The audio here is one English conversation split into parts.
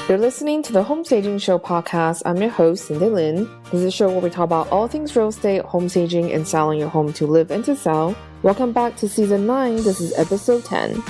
You're listening to the Home Staging Show podcast. I'm your host, Cindy Lin. This is a show where we talk about all things real estate, home staging, and selling your home to live and to sell. Welcome back to season 9. This is episode 10.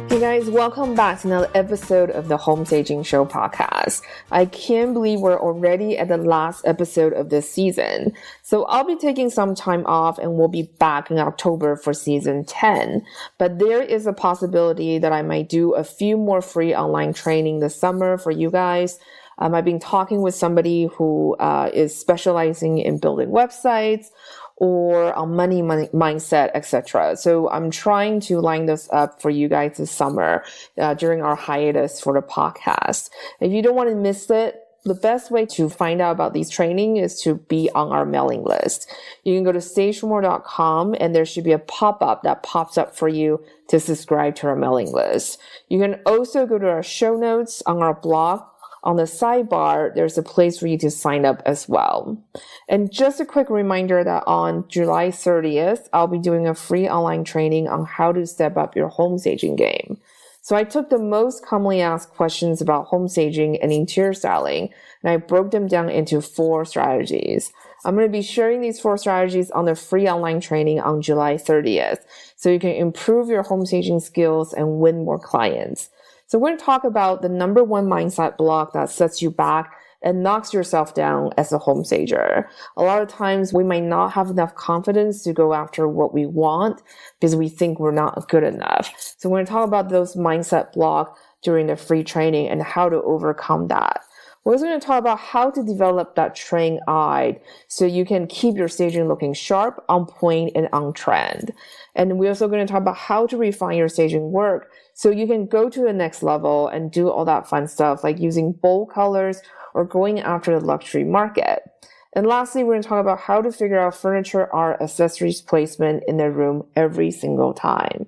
Hey guys, welcome back to another episode of the Home Staging Show podcast. I can't believe we're already at the last episode of this season. So I'll be taking some time off and we'll be back in October for season 10. But there is a possibility that I might do a few more free online training this summer for you guys. I've been talking with somebody who is specializing in building websites or on money mindset, etc. So I'm trying to line this up for you guys this summer during our hiatus for the podcast. If you don't want to miss it, the best way to find out about these training is to be on our mailing list. You can go to stagemore.com and there should be a pop-up that pops up for you to subscribe to our mailing list. You can also go to our show notes on our blog. On the sidebar, there's a place for you to sign up as well. And just a quick reminder that on July 30th, I'll be doing a free online training on how to step up your home staging game. So I took the most commonly asked questions about home staging and interior styling, and I broke them down into 4 strategies. I'm going to be sharing these 4 strategies on the free online training on July 30th, so you can improve your home staging skills and win more clients. So we're going to talk about the number 1 mindset block that sets you back and knocks yourself down as a home stager. A lot of times we might not have enough confidence to go after what we want because we think we're not good enough. So we're going to talk about those mindset block during the free training and how to overcome that. We're also going to talk about how to develop that trained eye so you can keep your staging looking sharp, on point, and on trend. And we're also going to talk about how to refine your staging work so you can go to the next level and do all that fun stuff like using bold colors or going after the luxury market. And lastly, we're going to talk about how to figure out furniture, art, accessories placement in the room every single time.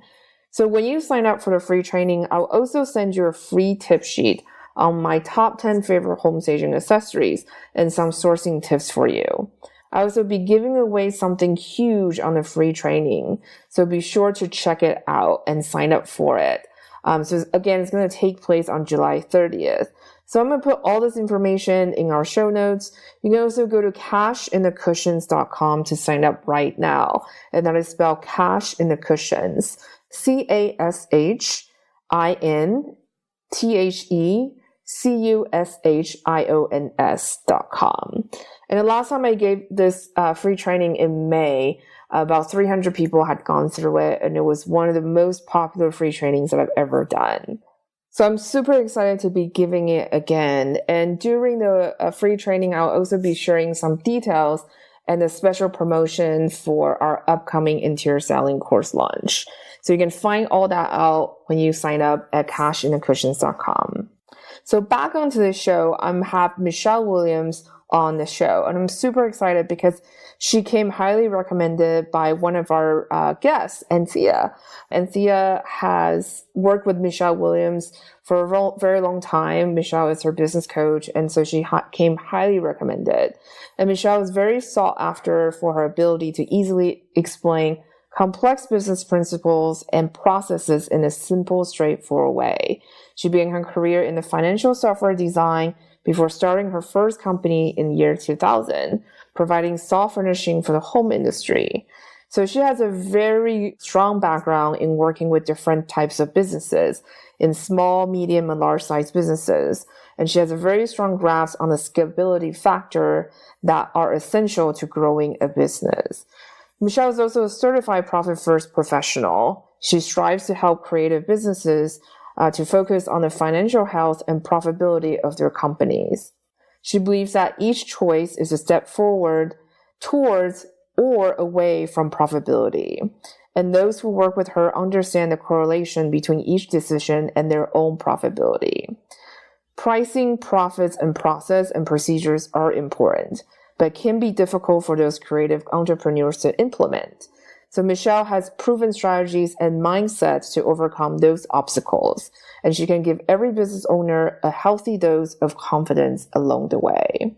So when you sign up for the free training, I'll also send you a free tip sheet on my top 10 favorite home staging accessories and some sourcing tips for you. I'll also be giving away something huge on the free training, so be sure to check it out and sign up for it. So again, it's going to take place on July 30th. So I'm going to put all this information in our show notes. You can also go to cashinthecushions.com to sign up right now. And that is spelled cash in the cushions. CASHINTHECUSHIONS.com. And the last time I gave this free training in May, about 300 people had gone through it, and it was one of the most popular free trainings that I've ever done. So I'm super excited to be giving it again. And during the free training, I'll also be sharing some details and a special promotion for our upcoming interior styling course launch. So you can find all that out when you sign up at cashinthecushions.com. So back onto the show, I have Michele Williams on the show, and I'm super excited because she came highly recommended by one of our guests, Anthea. Anthea has worked with Michele Williams for a very long time. Michele is her business coach, and so she came highly recommended. And Michele is very sought after for her ability to easily explain complex business principles and processes in a simple, straightforward way. She began her career in the financial software design before starting her first company in year 2000, providing soft furnishing for the home industry. So she has a very strong background in working with different types of businesses, in small, medium, and large-sized businesses. And she has a very strong grasp on the scalability factor that are essential to growing a business. Michele is also a certified profit-first professional. She strives to help creative businesses to focus on the financial health and profitability of their companies. She believes that each choice is a step forward towards or away from profitability. And those who work with her understand the correlation between each decision and their own profitability. Pricing, profits, and process and procedures are important, but can be difficult for those creative entrepreneurs to implement. So Michele has proven strategies and mindsets to overcome those obstacles, and she can give every business owner a healthy dose of confidence along the way.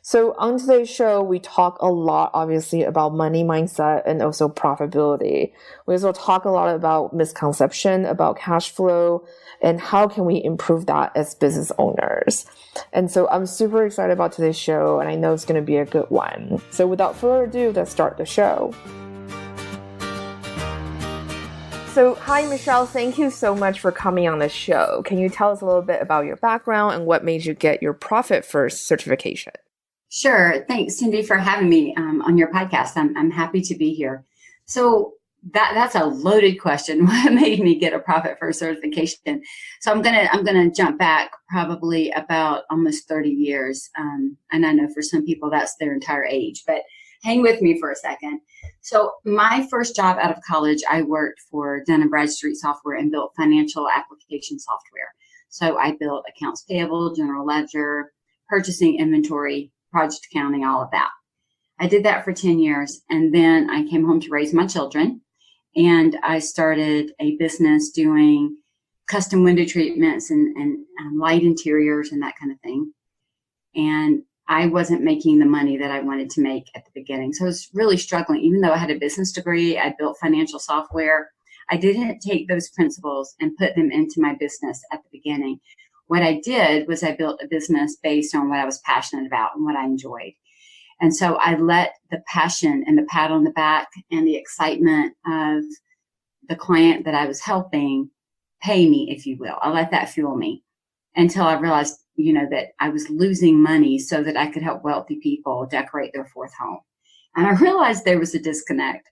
So on today's show, we talk a lot, obviously, about money mindset and also profitability. We also talk a lot about misconception about cash flow and how can we improve that as business owners. And so I'm super excited about today's show, and I know it's going to be a good one. So without further ado, let's start the show. So, hi, Michele. Thank you so much for coming on the show. Can you tell us a little bit about your background and what made you get your Profit First certification? Sure. Thanks, Cindy, for having me on your podcast. I'm happy to be here. So that's a loaded question. What made me get a Profit First certification? So I'm gonna jump back probably about almost 30 years, and I know for some people that's their entire age, but hang with me for a second. So my first job out of college, I worked for Dun & Bradstreet Software and built financial application software. So I built accounts payable, general ledger, purchasing, inventory, project accounting, all of that. I did that for 10 years, and then I came home to raise my children, and I started a business doing custom window treatments and light interiors and that kind of thing. And I wasn't making the money that I wanted to make at the beginning. So I was really struggling. Even though I had a business degree, I built financial software, I didn't take those principles and put them into my business at the beginning. What I did was I built a business based on what I was passionate about and what I enjoyed. And so I let the passion and the pat on the back and the excitement of the client that I was helping pay me, if you will. I let that fuel me until I realized, that I was losing money so that I could help wealthy people decorate their fourth home. And I realized there was a disconnect.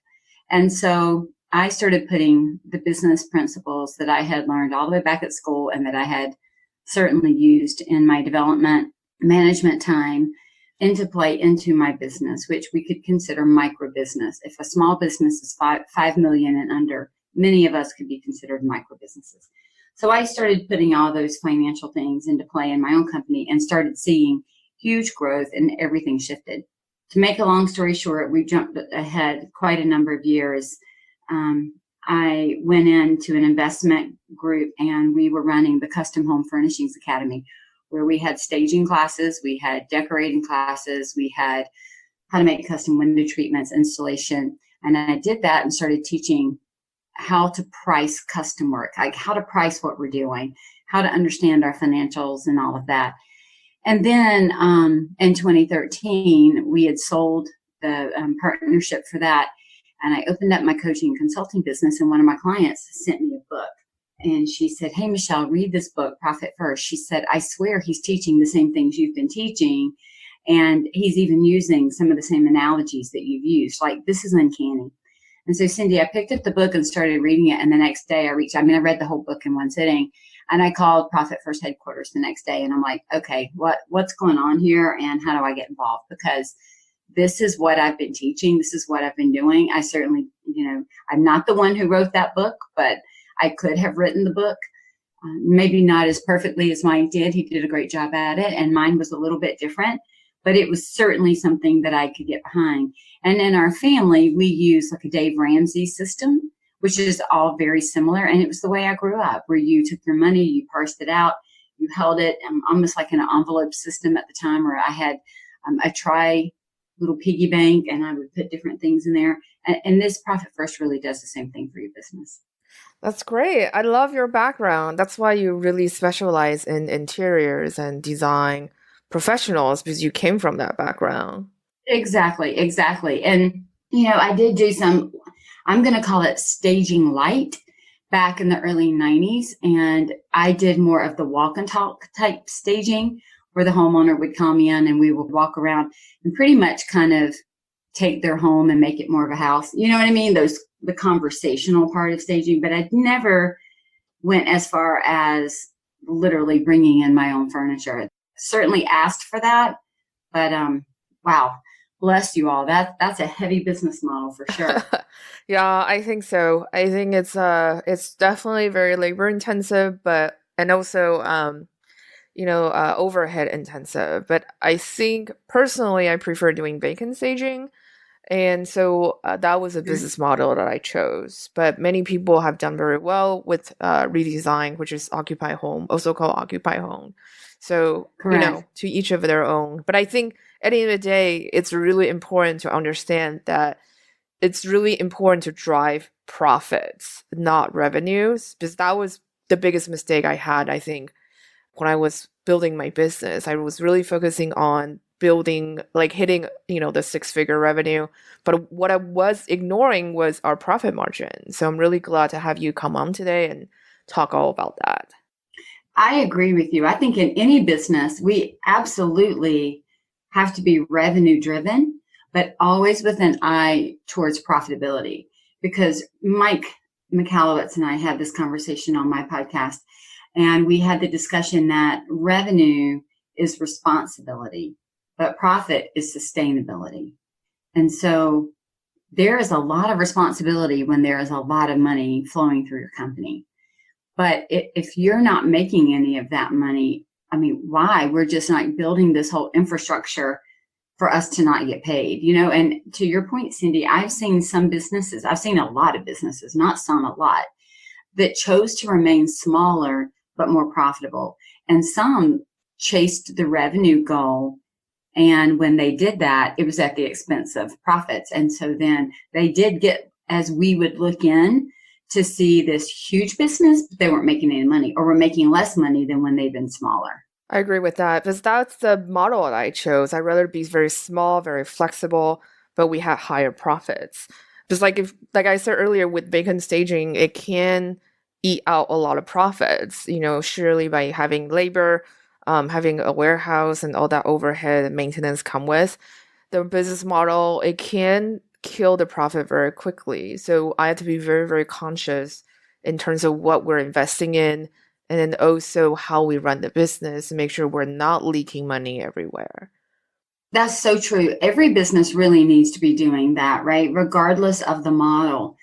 And so I started putting the business principles that I had learned all the way back at school and that I had certainly used in my development management time into play into my business, which we could consider micro business. If a small business is 5 million and under, many of us could be considered micro businesses. So I started putting all those financial things into play in my own company and started seeing huge growth, and everything shifted. To make a long story short, we jumped ahead quite a number of years. I went into an investment group, and we were running the Custom Home Furnishings Academy, where we had staging classes, we had decorating classes, we had how to make custom window treatments, installation. And I did that and started teaching how to price custom work, like how to price what we're doing, how to understand our financials and all of that. And then in 2013, we had sold the partnership for that. And I opened up my coaching and consulting business, and one of my clients sent me a book. And she said, "Hey, Michele, read this book, Profit First." She said, "I swear he's teaching the same things you've been teaching. And he's even using some of the same analogies that you've used. Like, this is uncanny." And so, Cindy, I picked up the book and started reading it. And the next day I read the whole book in one sitting. And I called Profit First headquarters the next day. And I'm like, okay, what's going on here? And how do I get involved? Because this is what I've been teaching. This is what I've been doing. I certainly, I'm not the one who wrote that book, but I could have written the book. Maybe not as perfectly as Mike did. He did a great job at it. And mine was a little bit different, but it was certainly something that I could get behind. And in our family, we use like a Dave Ramsey system, which is all very similar. And it was the way I grew up, where you took your money, you parsed it out, you held it almost like in an envelope system at the time, where I had a little piggy bank, and I would put different things in there. And this Profit First really does the same thing for your business. That's great. I love your background. That's why you really specialize in interiors and design professionals, because you came from that background. Exactly. And, I did do some, I'm going to call it staging light back in the early 90s. And I did more of the walk and talk type staging, where the homeowner would come in and we would walk around and pretty much kind of take their home and make it more of a house. You know what I mean? The conversational part of staging, but I never went as far as literally bringing in my own furniture. Certainly asked for that, but wow, bless you all. That's a heavy business model for sure. Yeah, I think so. I think it's definitely very labor intensive, and also overhead intensive. But I think personally, I prefer doing vacant staging. And so that was a business model that I chose. But many people have done very well with redesign, which is Occupy Home, also called Occupy Home. So, Correct. to each of their own. But I think at the end of the day, it's really important to understand that it's really important to drive profits, not revenues, because that was the biggest mistake I had, I think, when I was building my business. I was really focusing on building, like hitting, the six-figure revenue. But what I was ignoring was our profit margin. So I'm really glad to have you come on today and talk all about that. I agree with you. I think in any business, we absolutely have to be revenue driven, but always with an eye towards profitability. Because Mike Michalowicz and I had this conversation on my podcast, and we had the discussion that revenue is responsibility, but profit is sustainability. And so there is a lot of responsibility when there is a lot of money flowing through your company. But if you're not making any of that money, I mean, why? We're just not building this whole infrastructure for us to not get paid, And to your point, Cindy, I've seen a lot of businesses, not some, a lot, that chose to remain smaller but more profitable. And some chased the revenue goal. And when they did that, it was at the expense of profits. And so then they did get, as we would look in, to see this huge business, but they weren't making any money, or were making less money than when they've been smaller. I agree with that because that's the model that I chose. I'd rather be very small, very flexible, but we have higher profits. Just like I said earlier, with bacon staging, it can eat out a lot of profits, surely by having labor, having a warehouse and all that overhead and maintenance come with the business model, it can kill the profit very quickly. So I have to be very, very conscious in terms of what we're investing in and then also how we run the business and make sure we're not leaking money everywhere. That's so true. Every business really needs to be doing that, right? Regardless of the model.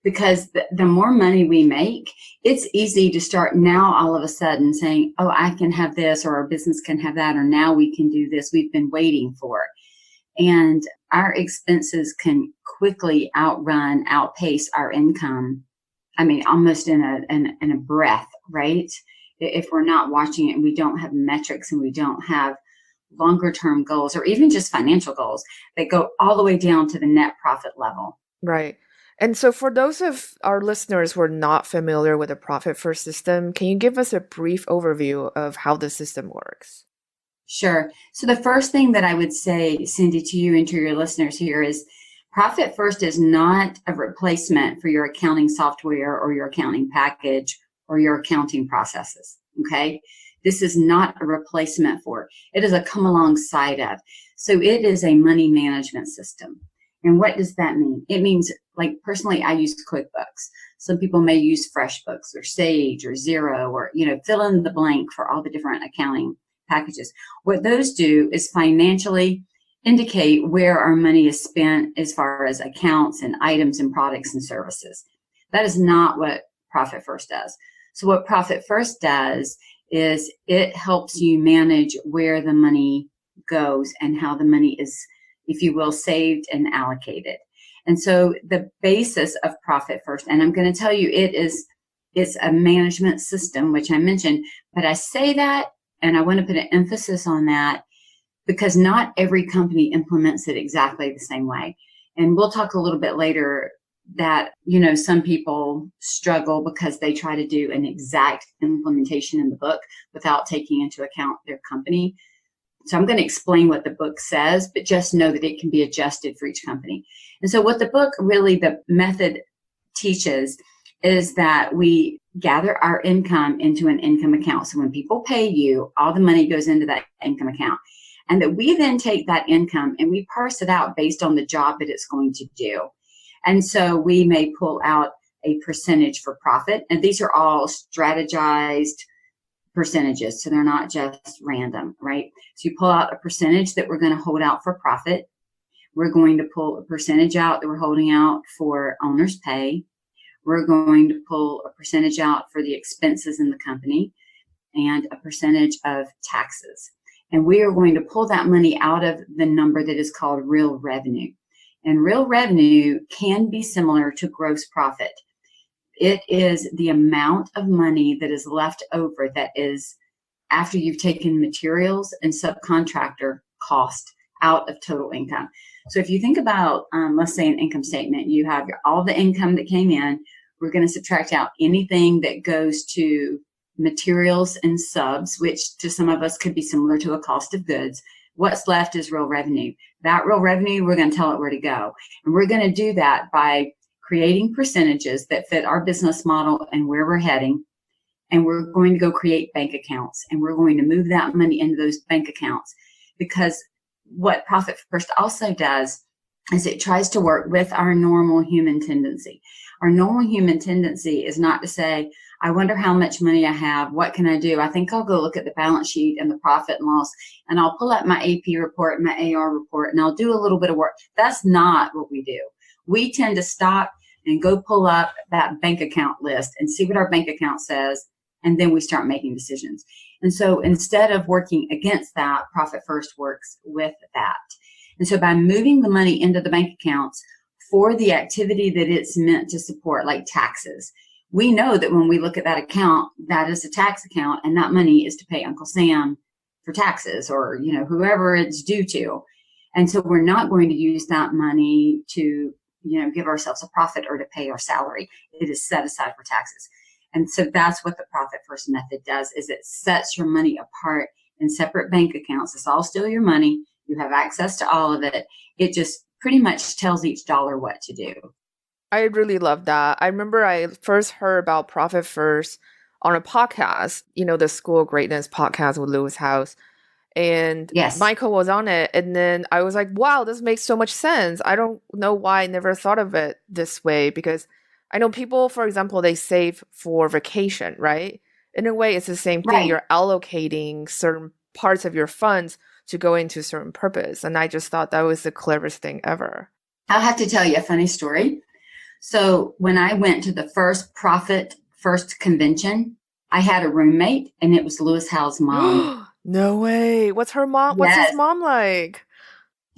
Because the more money we make, it's easy to start now all of a sudden saying, oh, I can have this, or our business can have that, or now we can do this. We've been waiting for it. And our expenses can quickly outpace our income. I mean, almost in a breath, right? If we're not watching it and we don't have metrics and we don't have longer term goals or even just financial goals that go all the way down to the net profit level. Right. And so for those of our listeners who are not familiar with the profit first system, can you give us a brief overview of how the system works? Sure. So the first thing that I would say, Cindy, to you and to your listeners here is Profit First is not a replacement for your accounting software or your accounting package or your accounting processes. Okay. This is not a replacement for it. It is a come alongside of. So it is a money management system. And what does that mean? It means, like, personally, I use QuickBooks. Some people may use FreshBooks or Sage or Xero or, fill in the blank for all the different accounting packages. What those do is financially indicate where our money is spent as far as accounts and items and products and services. That is not what Profit First does. So what Profit First does is it helps you manage where the money goes and how the money is, if you will, saved and allocated. And so the basis of Profit First, and I'm going to tell you, it's a management system, which I mentioned, but I say that, and I want to put an emphasis on that because not every company implements it exactly the same way. And we'll talk a little bit later that, some people struggle because they try to do an exact implementation in the book without taking into account their company. So I'm going to explain what the book says, but just know that it can be adjusted for each company. And so what the book really, the method teaches is that we gather our income into an income account. So when people pay you, all the money goes into that income account. And that we then take that income and we parse it out based on the job that it's going to do. And so we may pull out a percentage for profit. And these are all strategized percentages. So they're not just random, right? So you pull out a percentage that we're going to hold out for profit. We're going to pull a percentage out that we're holding out for owner's pay. We're going to pull a percentage out for the expenses in the company and a percentage of taxes. And we are going to pull that money out of the number that is called real revenue. And real revenue can be similar to gross profit. It is the amount of money that is left over that is after you've taken materials and subcontractor cost out of total income. So if you think about, let's say an income statement, you have all the income that came in. We're going to subtract out anything that goes to materials and subs, which to some of us could be similar to a cost of goods. What's left is real revenue. That real revenue, we're going to tell it where to go. And we're going to do that by creating percentages that fit our business model and where we're heading. And we're going to go create bank accounts, and we're going to move that money into those bank accounts, because what Profit First also does is it tries to work with our normal human tendency. Our normal human tendency is not to say, I wonder how much money I have. What can I do? I think I'll go look at the balance sheet and the profit and loss, and I'll pull up my AP report and my AR report, and I'll do a little bit of work. That's not what we do. We tend to stop and go pull up that bank account list and see what our bank account says, and then we start making decisions. And so instead of working against that, Profit First works with that. And so by moving the money into the bank accounts for the activity that it's meant to support, like taxes, we know that when we look at that account, that is a tax account, and that money is to pay Uncle Sam for taxes, or, you know, whoever it's due to. And so we're not going to use that money to, you know, give ourselves a profit or to pay our salary. It is set aside for taxes. And so that's what the Profit First method does, is it sets your money apart in separate bank accounts. It's all still your money. You have access to all of it. It just pretty much tells each dollar what to do. I really love that. I remember I first heard about Profit First on a podcast, you know, the School of Greatness podcast with Lewis House. And Yes. Michael was on it. And then I was like, wow, this makes so much sense. I don't know why I never thought of it this way, because I know people, for example, they save for vacation, right? In a way, it's the same thing. Right. You're allocating certain parts of your funds to go into a certain purpose. And I just thought that was the cleverest thing ever. I'll have to tell you a funny story. So when I went to the first Profit First convention, I had a roommate, and it was Lewis Howe's mom. No way. What's her mom? What's Yes. his mom like?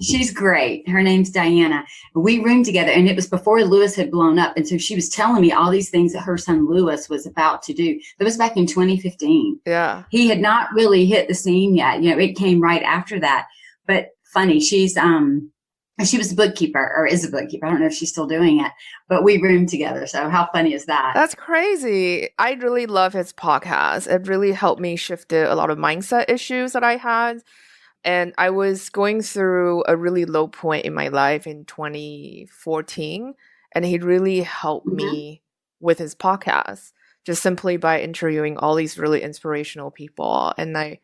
She's great. Her name's Diana. We roomed together, and it was before Lewis had blown up. And so she was telling me all these things that her son Lewis was about to do. That was back in 2015. Yeah. He had not really hit the scene yet. You know, it came right after that. But funny, she was a bookkeeper, or is a bookkeeper. I don't know if she's still doing it, but we roomed together. So how funny is that? That's crazy. I really love his podcast. It really helped me shift a lot of mindset issues that I had. And I was going through a really low point in my life in 2014. And he really helped me with his podcast, just simply by interviewing all these really inspirational people. And I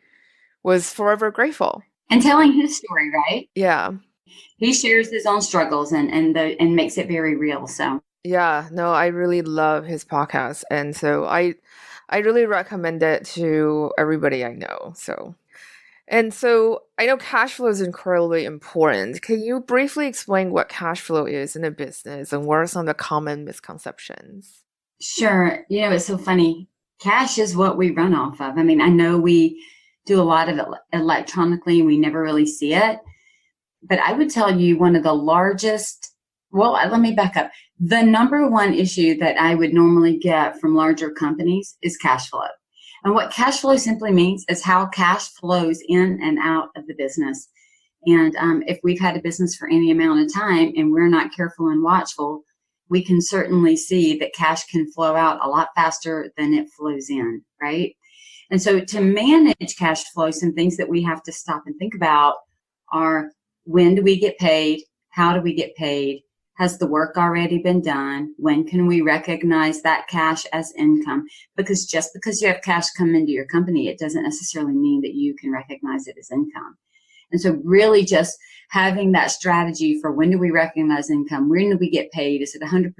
was forever grateful. And telling his story, right? Yeah. He shares his own struggles and makes it very real. So yeah, no, I really love his podcast. And so I really recommend it to everybody I know. And so I know cash flow is incredibly important. Can you briefly explain what cash flow is in a business and what are some of the common misconceptions? Sure. You know, it's so funny. Cash is what we run off of. I mean, I know we do a lot of it electronically and we never really see it. But I would tell you one of the largest, well, let me back up. The number one issue that I would normally get from larger companies is cash flow. And what cash flow simply means is how cash flows in and out of the business. And if we've had a business for any amount of time and we're not careful and watchful, we can certainly see that cash can flow out a lot faster than it flows in, right? And so to manage cash flow, some things that we have to stop and think about are, when do we get paid? How do we get paid? Has the work already been done? When can we recognize that cash as income? Because just because you have cash come into your company, it doesn't necessarily mean that you can recognize it as income. And so really just having that strategy for, when do we recognize income? When do we get paid? Is it 100%,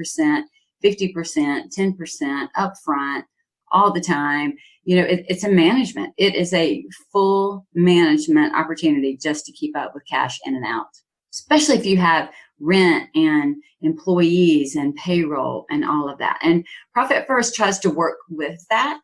50%, 10% upfront, all the time? You know, it's a management. It is a full management opportunity just to keep up with cash in and out, especially if you have rent and employees and payroll and all of that. And Profit First tries to work with that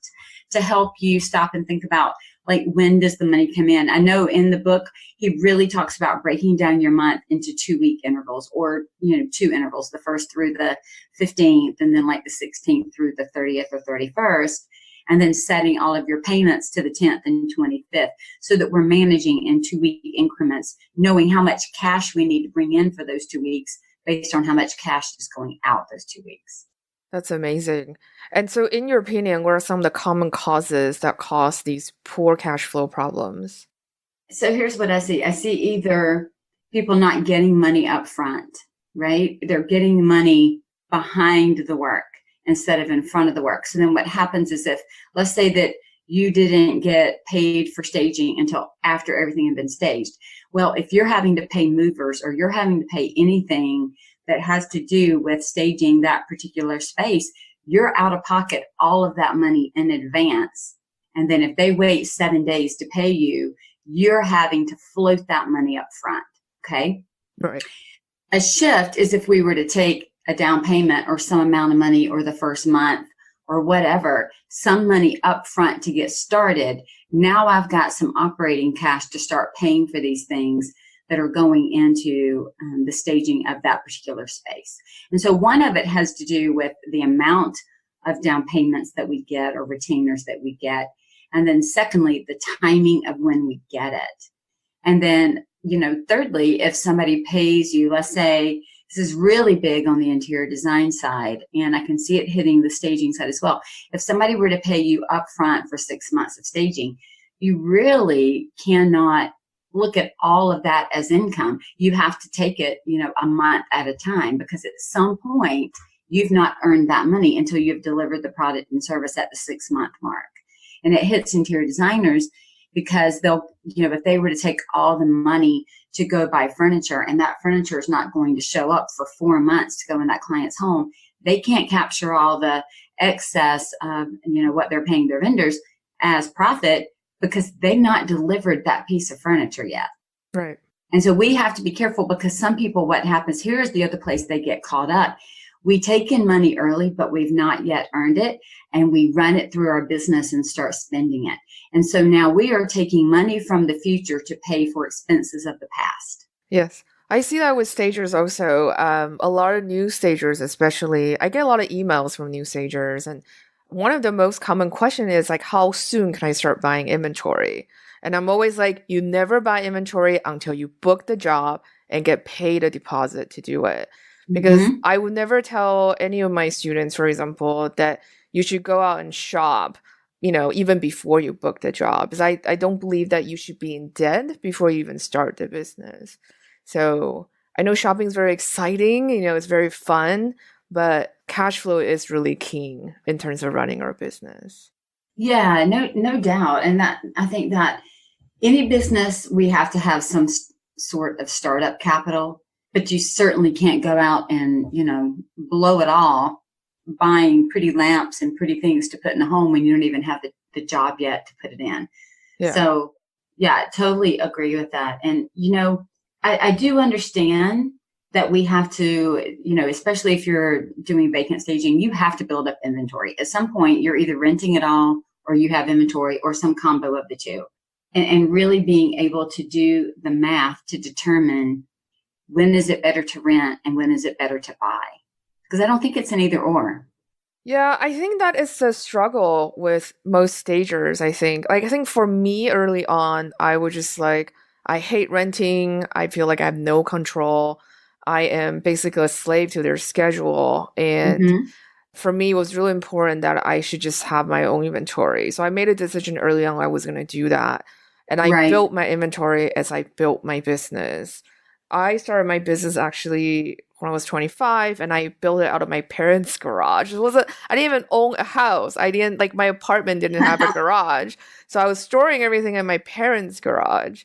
to help you stop and think about, like, when does the money come in? I know in the book, he really talks about breaking down your month into 2-week intervals, or, you know, 2 intervals, the 1st through the 15th, and then like the 16th through the 30th or 31st. and then setting all of your payments to the 10th and 25th so that we're managing in 2-week increments, knowing how much cash we need to bring in for those 2 weeks based on how much cash is going out those 2 weeks. That's amazing. And so, in your opinion, what are some of the common causes that cause these poor cash flow problems? So here's what I see. I see either people not getting money up front, right? They're getting money behind the work instead of in front of the work. So then what happens is if, let's say that you didn't get paid for staging until after everything had been staged. Well, if you're having to pay movers or you're having to pay anything that has to do with staging that particular space, you're out of pocket all of that money in advance. And then if they wait 7 days to pay you, you're having to float that money up front. Okay. Right. A shift is if we were to take a down payment or some amount of money or the first month or whatever, some money up front to get started. Now I've got some operating cash to start paying for these things that are going into the staging of that particular space. And so one of it has to do with the amount of down payments that we get or retainers that we get. And then secondly, the timing of when we get it. And then, thirdly, if somebody pays you, let's say this is really big on the interior design side, and I can see it hitting the staging side as well. If somebody were to pay you upfront for 6 months of staging, you really cannot look at all of that as income. You have to take it, a month at a time, because at some point you've not earned that money until you've delivered the product and service at the 6-month mark. And it hits interior designers because they'll, if they were to take all the money to go buy furniture and that furniture is not going to show up for 4 months to go in that client's home, they can't capture all the excess of, what they're paying their vendors as profit because they've not delivered that piece of furniture yet. Right. And so we have to be careful because some people, what happens, here's the other place they get caught up. We take in money early, but we've not yet earned it, and we run it through our business and start spending it. And so now we are taking money from the future to pay for expenses of the past. Yes. I see that with stagers also. A lot of new stagers, especially, I get a lot of emails from new stagers, and one of the most common questions is like, how soon can I start buying inventory? And I'm always like, you never buy inventory until you book the job and get paid a deposit to do it. Because I would never tell any of my students, for example, that you should go out and shop, even before you book the job. Because I don't believe that you should be in debt before you even start the business. So I know shopping is very exciting, it's very fun, but cash flow is really key in terms of running our business. Yeah, no doubt. And that I think that any business, we have to have some sort of startup capital. But you certainly can't go out and, blow it all buying pretty lamps and pretty things to put in a home when you don't even have the job yet to put it in. Yeah. So, yeah, totally agree with that. And, I do understand that we have to, especially if you're doing vacant staging, you have to build up inventory. At some point, you're either renting it all or you have inventory or some combo of the two. And really being able to do the math to determine when is it better to rent and when is it better to buy? Because I don't think it's an either or. Yeah, I think that is a struggle with most stagers, I think. I think for me early on, I was just like, I hate renting. I feel like I have no control. I am basically a slave to their schedule. And for me, it was really important that I should just have my own inventory. So I made a decision early on I was going to do that. And I built my inventory as I built my business. I started my business actually when I was 25, and I built it out of my parents' garage. I didn't even own a house. My apartment didn't have a garage. So I was storing everything in my parents' garage.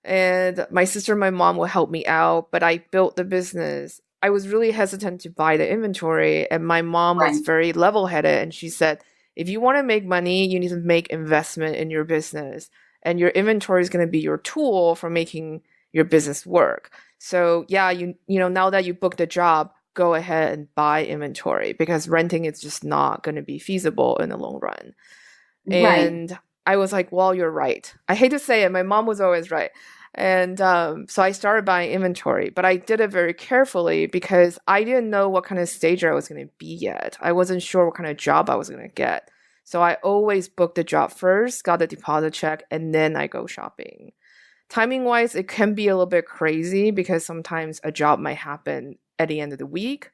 And my sister and my mom would help me out, but I built the business. I was really hesitant to buy the inventory, and my mom was very level-headed, and she said, if you want to make money, you need to make investment in your business, and your inventory is going to be your tool for making your business work. So yeah, now that you booked a job, go ahead and buy inventory because renting is just not going to be feasible in the long run. And I was like, well, you're right. I hate to say it. My mom was always right. And so I started buying inventory, but I did it very carefully because I didn't know what kind of stager I was going to be yet. I wasn't sure what kind of job I was going to get. So I always book the job first, got the deposit check, and then I go shopping. Timing wise, it can be a little bit crazy because sometimes a job might happen at the end of the week.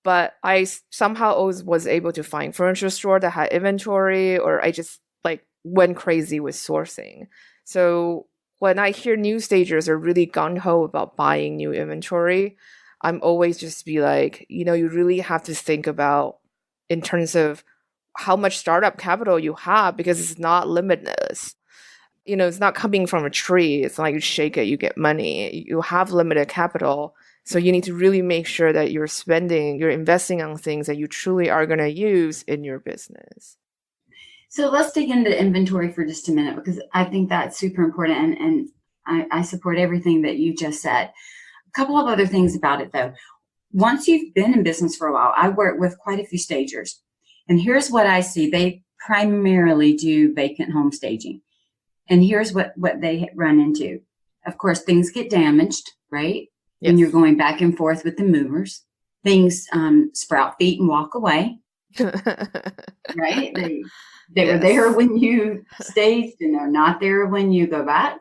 But I somehow always was able to find furniture store that had inventory, or I just like went crazy with sourcing. So when I hear new stagers are really gung ho about buying new inventory, I'm always just be like, you really have to think about in terms of how much startup capital you have because it's not limitless. It's not coming from a tree. It's not like you shake it, you get money. You have limited capital. So you need to really make sure that you're investing on things that you truly are going to use in your business. So let's dig into inventory for just a minute, because I think that's super important. And I support everything that you just said. A couple of other things about it, though. Once you've been in business for a while, I work with quite a few stagers. And here's what I see. They primarily do vacant home staging. And here's what they run into. Of course, things get damaged, right? Yes. When you're going back and forth with the movers. Things sprout feet and walk away, right? They were there when you staged and they're not there when you go back.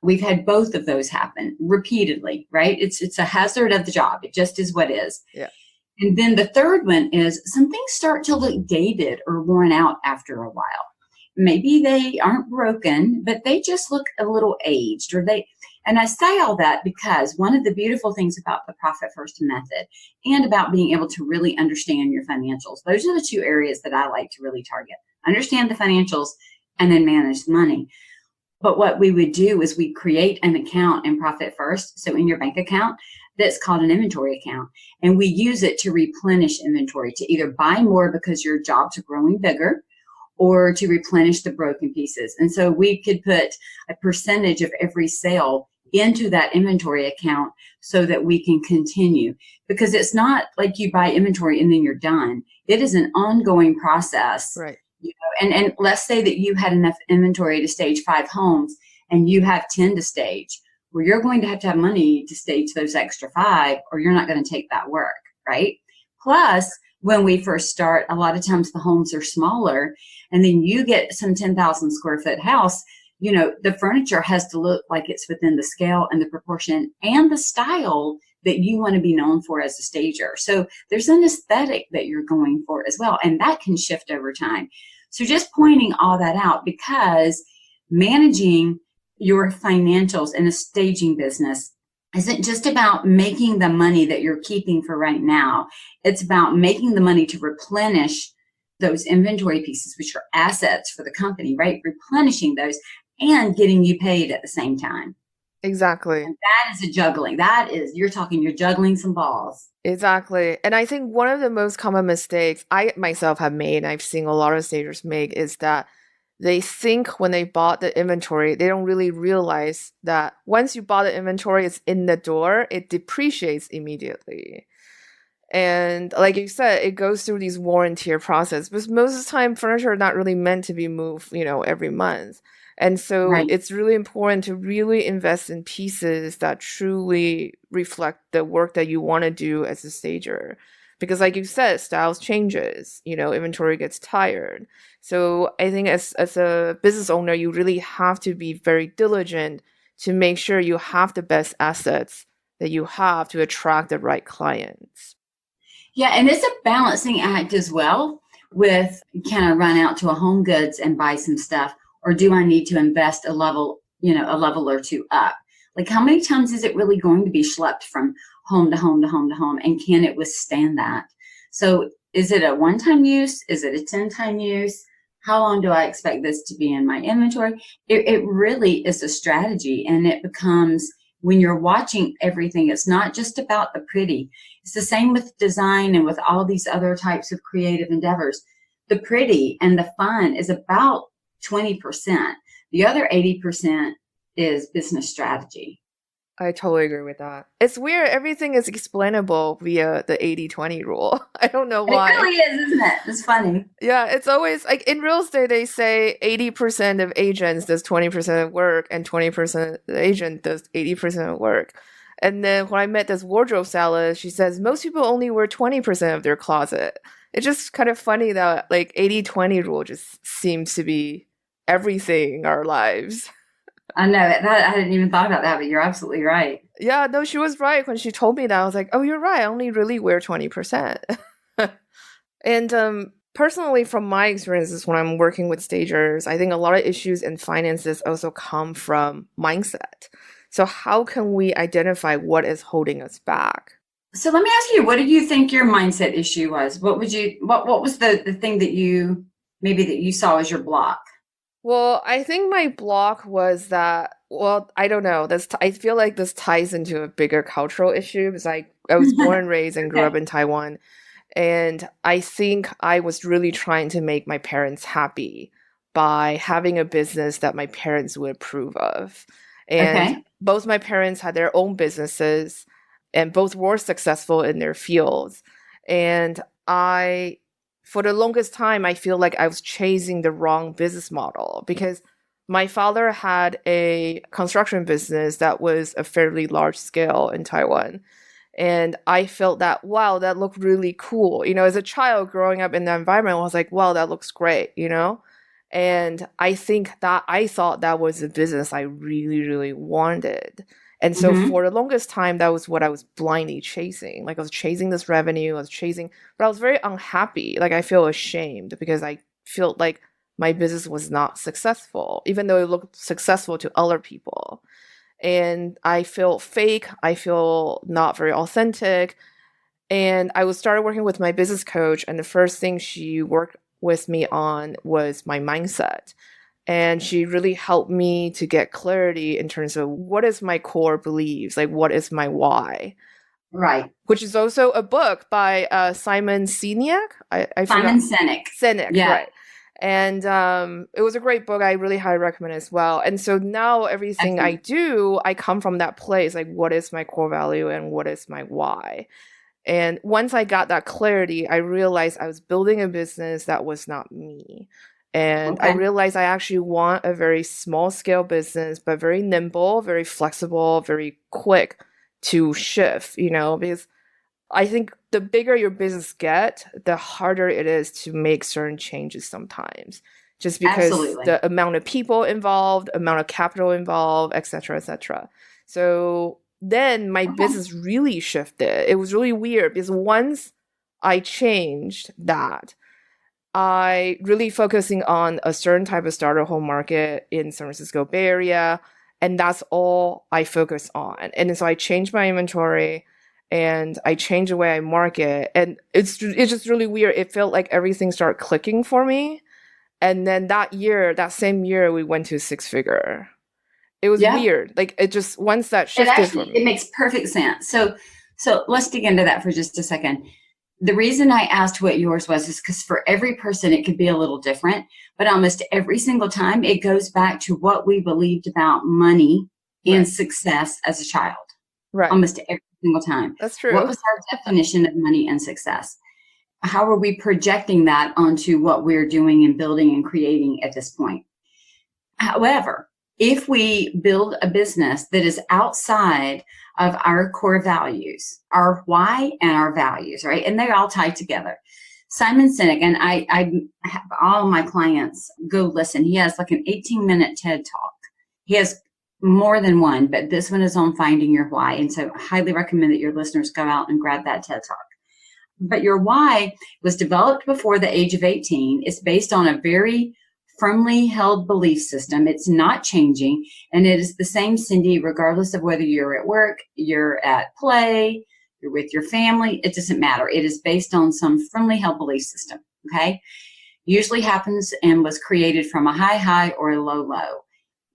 We've had both of those happen repeatedly, right? It's a hazard of the job. It just is what is. Yeah. And then the third one is some things start to look dated or worn out after a while. Maybe they aren't broken, but they just look a little aged, and I say all that because one of the beautiful things about the Profit First method and about being able to really understand your financials, those are the two areas that I like to really target. Understand the financials and then manage the money. But what we would do is we create an account in Profit First, so in your bank account, that's called an inventory account. And we use it to replenish inventory, to either buy more because your jobs are growing bigger, or to replenish the broken pieces. And so we could put a percentage of every sale into that inventory account so that we can continue. Because it's not like you buy inventory and then you're done. It is an ongoing process. Right. And let's say that you had enough inventory to stage 5 homes and you have 10 to stage. Well, you're going to have money to stage those extra 5, or you're not going to take that work, right? Plus, when we first start, a lot of times the homes are smaller, and then you get some 10,000 square foot house, the furniture has to look like it's within the scale and the proportion and the style that you want to be known for as a stager. So there's an aesthetic that you're going for as well, and that can shift over time. So just pointing all that out, because managing your financials in a staging business isn't just about making the money that you're keeping for right now. It's about making the money to replenish those inventory pieces, which are assets for the company, right? Replenishing those and getting you paid at the same time. Exactly. And that is a juggling. You're juggling some balls. Exactly. And I think one of the most common mistakes I myself have made, and I've seen a lot of stagers make, is that they think when they bought the inventory, they don't really realize that once you bought the inventory, it's in the door, it depreciates immediately. And like you said, it goes through these wear and tear process, because most of the time furniture are not really meant to be moved, every month. And so It's really important to really invest in pieces that truly reflect the work that you want to do as a stager. Because like you said, styles changes, inventory gets tired. So I think as a business owner, you really have to be very diligent to make sure you have the best assets that you have to attract the right clients. Yeah, and it's a balancing act as well with, can I run out to a Home Goods and buy some stuff, or do I need to invest a level or two up? Like, how many times is it really going to be schlepped from home to home to home to home, and can it withstand that? So is it a one-time use? Is it a 10-time use? How long do I expect this to be in my inventory? It really is a strategy, and it becomes, when you're watching everything, it's not just about the pretty. It's the same with design and with all these other types of creative endeavors. The pretty and the fun is about 20%. The other 80% is business strategy. I totally agree with that. It's weird. Everything is explainable via the 80-20 rule. I don't know why. It really is, isn't it? It's funny. Yeah, it's always like in real estate, they say 80% of agents does 20% of work, and 20% of the agent does 80% of work. And then when I met this wardrobe stylist, she says most people only wear 20% of their closet. It's just kind of funny that like 80/20 rule just seems to be everything in our lives. I know that I hadn't even thought about that, but you're absolutely right. Yeah, no, she was right when she told me that. I was like, oh, you're right. I only really wear 20%. And personally, from my experiences when I'm working with stagers, I think a lot of issues in finances also come from mindset. So how can we identify what is holding us back? So let me ask you, what do you think your mindset issue was? What was the thing that you saw as your block? Well, I think my block was that, well, I don't know. I feel like this ties into a bigger cultural issue because I was born and raised and grew up Okay. in Taiwan. And I think I was really trying to make my parents happy by having a business that my parents would approve of. And Okay. both my parents had their own businesses and both were successful in their fields. And for the longest time, I feel like I was chasing the wrong business model because my father had a construction business that was a fairly large scale in Taiwan. And I felt that, wow, that looked really cool. As a child growing up in that environment, I was like, wow, that looks great. And I think that I thought that was a business I really, really wanted. And so Mm-hmm. for the longest time, that was what I was blindly chasing. Like I was chasing this revenue, but I was very unhappy. Like I feel ashamed because I felt like my business was not successful, even though it looked successful to other people. And I feel fake. I feel not very authentic. And I was started working with my business coach, and the first thing she worked with me on was my mindset. And she really helped me to get clarity in terms of what is my core beliefs, like what is my why, Right. which is also a book by Simon Sinek. I Simon forgot. Sinek. Sinek, Yeah, right. And it was a great book. I really highly recommend as well. And so now everything I excellent. do, I come from that place. Like, what is my core value and what is my why? And once I got that clarity, I realized I was building a business that was not me. And I Okay. realized I actually want a very small scale business, but very nimble, very flexible, very quick to shift, because I think the bigger your business get, the harder it is to make certain changes sometimes. Just because Absolutely. the amount of people involved, amount of capital involved, et cetera, et cetera. So then my Okay. business really shifted. It was really weird because once I changed that, I really focusing on a certain type of starter home market in San Francisco Bay Area, and that's all I focus on. And so I changed my inventory and I changed the way I market, and it's just really weird. It felt like everything started clicking for me, and then that same year, we went to six figure. It was Yeah. weird. Like it just once that shifted for It me. makes perfect sense. So let's dig into that for just a second. The reason I asked what yours was is because for every person it could be a little different, but almost every single time it goes back to what we believed about money and Right. success as a child. Right. Almost every single time. That's What true. was our definition of money and success? How are we projecting that onto what we're doing and building and creating at this point? However, if we build a business that is outside of our core values, our why and our values, right? And they're all tied together. Simon Sinek, and I have all my clients go listen. He has like an 18-minute TED talk. He has more than one, but this one is on finding your why. And so I highly recommend that your listeners go out and grab that TED talk. But your why was developed before the age of 18. It's based on a very firmly held belief system. It's not changing. And it is the same, Cindy, regardless of whether you're at work, you're at play, you're with your family. It doesn't matter. It is based on some firmly held belief system. Okay. Usually happens and was created from a high or a low.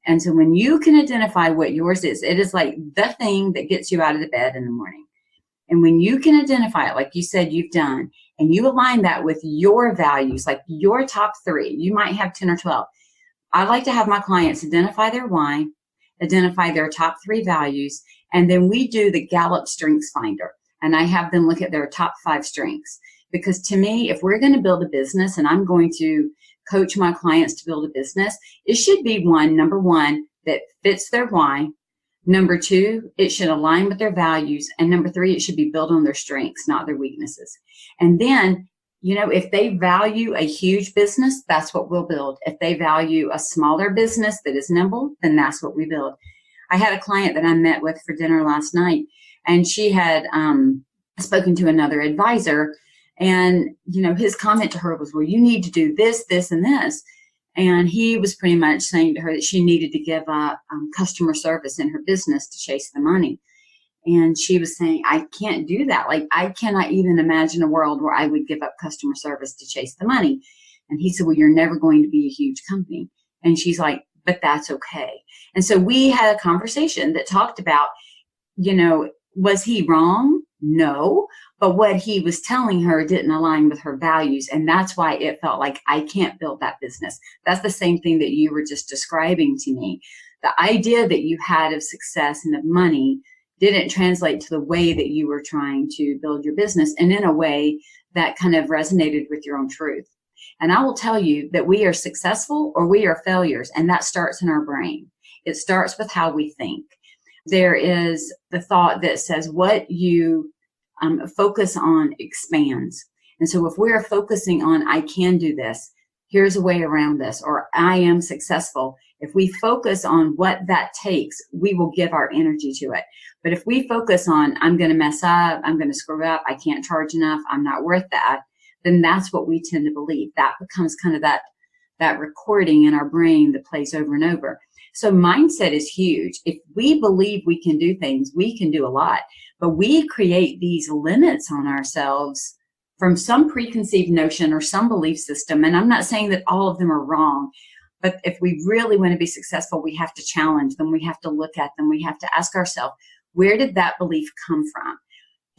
And so when you can identify what yours is, it is like the thing that gets you out of the bed in the morning. And when you can identify it, like you said, you've done, and you align that with your values, like your top three, you might have 10 or 12. I like to have my clients identify their why, identify their top three values, and then we do the Gallup Strengths Finder. And I have them look at their top 5 strengths. Because to me, if we're going to build a business and I'm going to coach my clients to build a business, it should be number one, that fits their why. Number 2, it should align with their values. And number 3, it should be built on their strengths, not their weaknesses. And then If they value a huge business, that's what we'll build. If they value a smaller business that is nimble, then that's what we build. I had a client that I met with for dinner last night, and she had spoken to another advisor. And, his comment to her was, well, you need to do this, this, and this. And he was pretty much saying to her that she needed to give up customer service in her business to chase the money. And she was saying, I can't do that. Like, I cannot even imagine a world where I would give up customer service to chase the money. And he said, well, you're never going to be a huge company. And she's like, but that's okay. And so we had a conversation that talked about, was he wrong? No. But what he was telling her didn't align with her values. And that's why it felt like I can't build that business. That's the same thing that you were just describing to me. The idea that you had of success and of money didn't translate to the way that you were trying to build your business, and in a way that kind of resonated with your own truth. And I will tell you that we are successful or we are failures, and that starts in our brain. It starts with how we think. There is the thought that says what you focus on expands. And so if we're focusing on, I can do this, here's a way around this, or I am successful, if we focus on what that takes, we will give our energy to it. But if we focus on, I'm going to mess up, I'm going to screw up, I can't charge enough, I'm not worth that, then that's what we tend to believe. That becomes kind of that recording in our brain that plays over and over. So mindset is huge. If we believe we can do things, we can do a lot. But we create these limits on ourselves from some preconceived notion or some belief system. And I'm not saying that all of them are wrong. But if we really want to be successful, we have to challenge them. We have to look at them. We have to ask ourselves, where did that belief come from?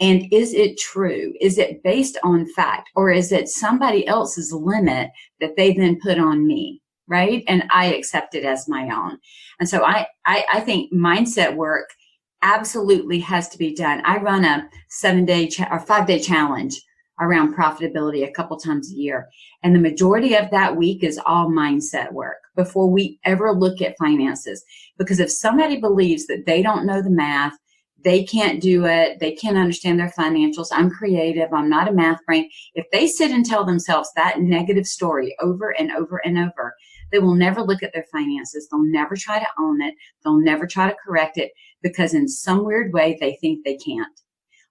And is it true? Is it based on fact? Or is it somebody else's limit that they then put on me, right? And I accept it as my own. And so I think mindset work absolutely has to be done. I run a 7-day or 5-day challenge around profitability a couple times a year. And the majority of that week is all mindset work before we ever look at finances. Because if somebody believes that they don't know the math, they can't do it, they can't understand their financials, I'm creative, I'm not a math brain. If they sit and tell themselves that negative story over and over and over, they will never look at their finances. They'll never try to own it. They'll never try to correct it because in some weird way, they think they can't.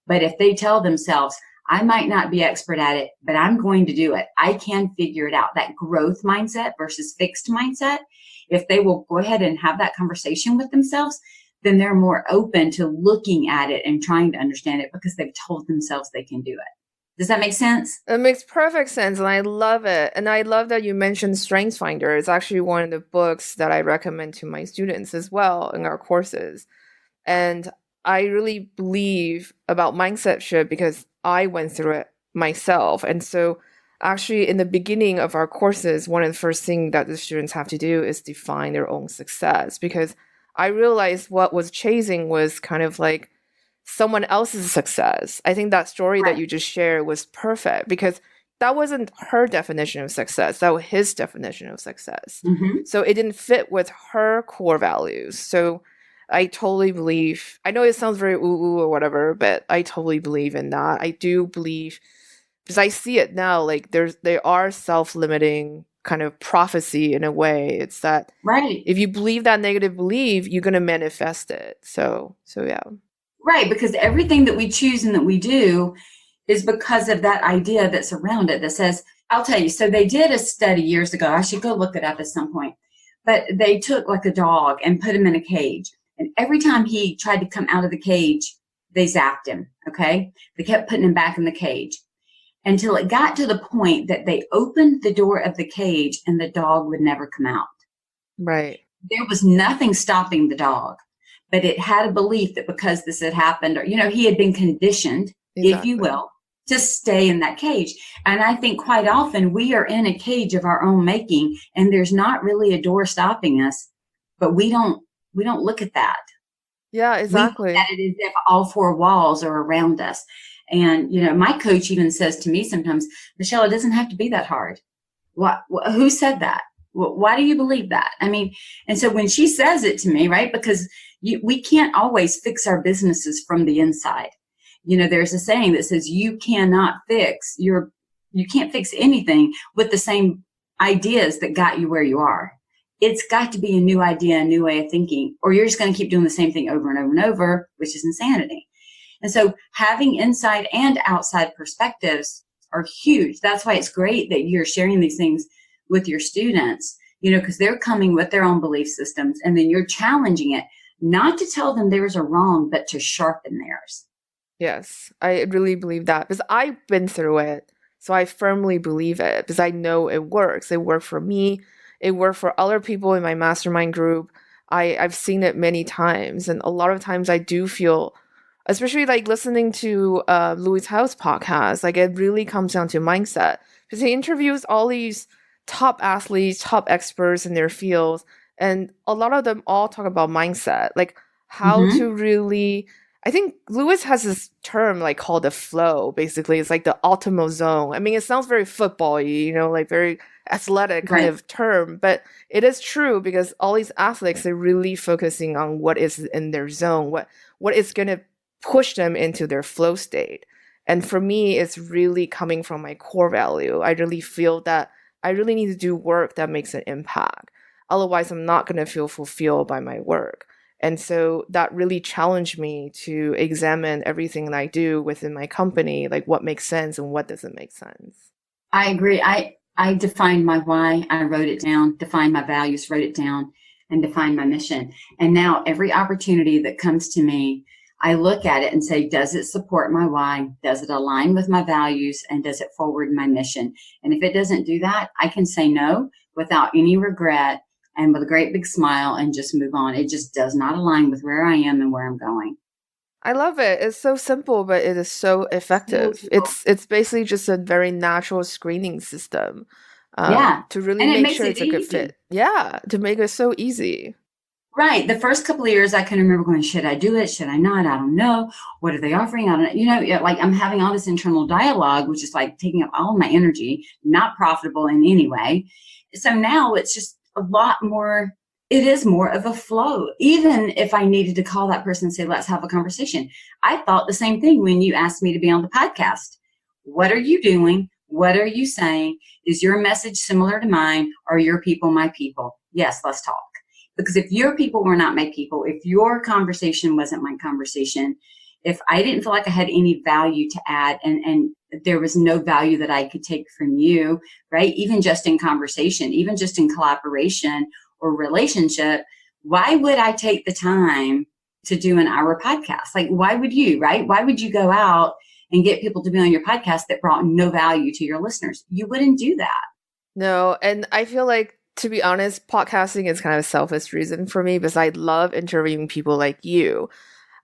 But if they tell themselves, I might not be expert at it, but I'm going to do it, I can figure it out, that growth mindset versus fixed mindset, if they will go ahead and have that conversation with themselves, then they're more open to looking at it and trying to understand it because they've told themselves they can do it. Does that make sense? It makes perfect sense, and I love it. And I love that you mentioned StrengthsFinder. It's actually one of the books that I recommend to my students as well in our courses. And I really believe about mindset shift because I went through it myself. And so actually in the beginning of our courses, one of the first things that the students have to do is define their own success, because I realized what was chasing was kind of like someone else's success. I think that story that you just shared was perfect because that wasn't her definition of success. That was his definition of success. Mm-hmm. So it didn't fit with her core values. So I totally believe, I know it sounds very ooh or whatever, but I totally believe in that. I do believe, because I see it now, like there are self-limiting kind of prophecy in a way. It's that if you believe that negative belief, you're going to manifest it. So yeah. Right, because everything that we choose and that we do is because of that idea that's around it that says, I'll tell you, so they did a study years ago. I should go look it up at some point. But they took like a dog and put him in a cage. And every time he tried to come out of the cage, they zapped him, okay? They kept putting him back in the cage until it got to the point that they opened the door of the cage and the dog would never come out. Right. There was nothing stopping the dog, but it had a belief that because this had happened, or, he had been conditioned, if you will, to stay in that cage. And I think quite often we are in a cage of our own making and there's not really a door stopping us, but we don't look at that. Yeah, exactly. We look at it as if all four walls are around us. And, my coach even says to me sometimes, Michele, it doesn't have to be that hard. Who said that? Why do you believe that? I mean, and so when she says it to me, right, because we can't always fix our businesses from the inside. There's a saying that says you cannot fix your you can't fix anything with the same ideas that got you where you are. It's got to be a new idea, a new way of thinking, or you're just going to keep doing the same thing over and over and over, which is insanity. And so having inside and outside perspectives are huge. That's why it's great that you're sharing these things with your students, because they're coming with their own belief systems, and then you're challenging it, not to tell them theirs are wrong, but to sharpen theirs. Yes, I really believe that because I've been through it. So I firmly believe it because I know it works. It worked for me. It worked for other people in my mastermind group. I've seen it many times. And a lot of times I do feel, especially like listening to Louis House podcast, like it really comes down to mindset because he interviews all these top athletes, top experts in their fields. And a lot of them all talk about mindset, like how to really I think Lewis has this term like called the flow. Basically, it's like the optimal zone. I mean, it sounds very football-y, like very athletic kind of term, but it is true because all these athletes, they're really focusing on what is in their zone, what is going to push them into their flow state. And for me, it's really coming from my core value. I really feel that I really need to do work that makes an impact. Otherwise, I'm not going to feel fulfilled by my work. And so that really challenged me to examine everything that I do within my company, like what makes sense and what doesn't make sense. I agree. I defined my why. I wrote it down, defined my values, wrote it down, and defined my mission. And now every opportunity that comes to me, I look at it and say, does it support my why? Does it align with my values? And does it forward my mission? And if it doesn't do that, I can say no without any regret and with a great big smile and just move on. It just does not align with where I am and where I'm going. I love it. It's so simple, but it is so effective. It's basically just a very natural screening system to really make sure it's a good fit. Yeah, to make it so easy. Right. The first couple of years, I can remember going, should I do it? Should I not? I don't know. What are they offering? I don't know. Like I'm having all this internal dialogue, which is like taking up all of my energy, not profitable in any way. So now it's just a lot more, it is more of a flow. Even if I needed to call that person and say, let's have a conversation. I thought the same thing when you asked me to be on the podcast. What are you doing? What are you saying? Is your message similar to mine? Are your people my people? Yes, let's talk. Because if your people were not my people, if your conversation wasn't my conversation, if I didn't feel like I had any value to add and there was no value that I could take from you, right? Even just in conversation, even just in collaboration or relationship, why would I take the time to do an hour podcast? Like, why would you, right? Why would you go out and get people to be on your podcast that brought no value to your listeners? You wouldn't do that. No, and I feel like, to be honest, podcasting is kind of a selfish reason for me because I love interviewing people like you.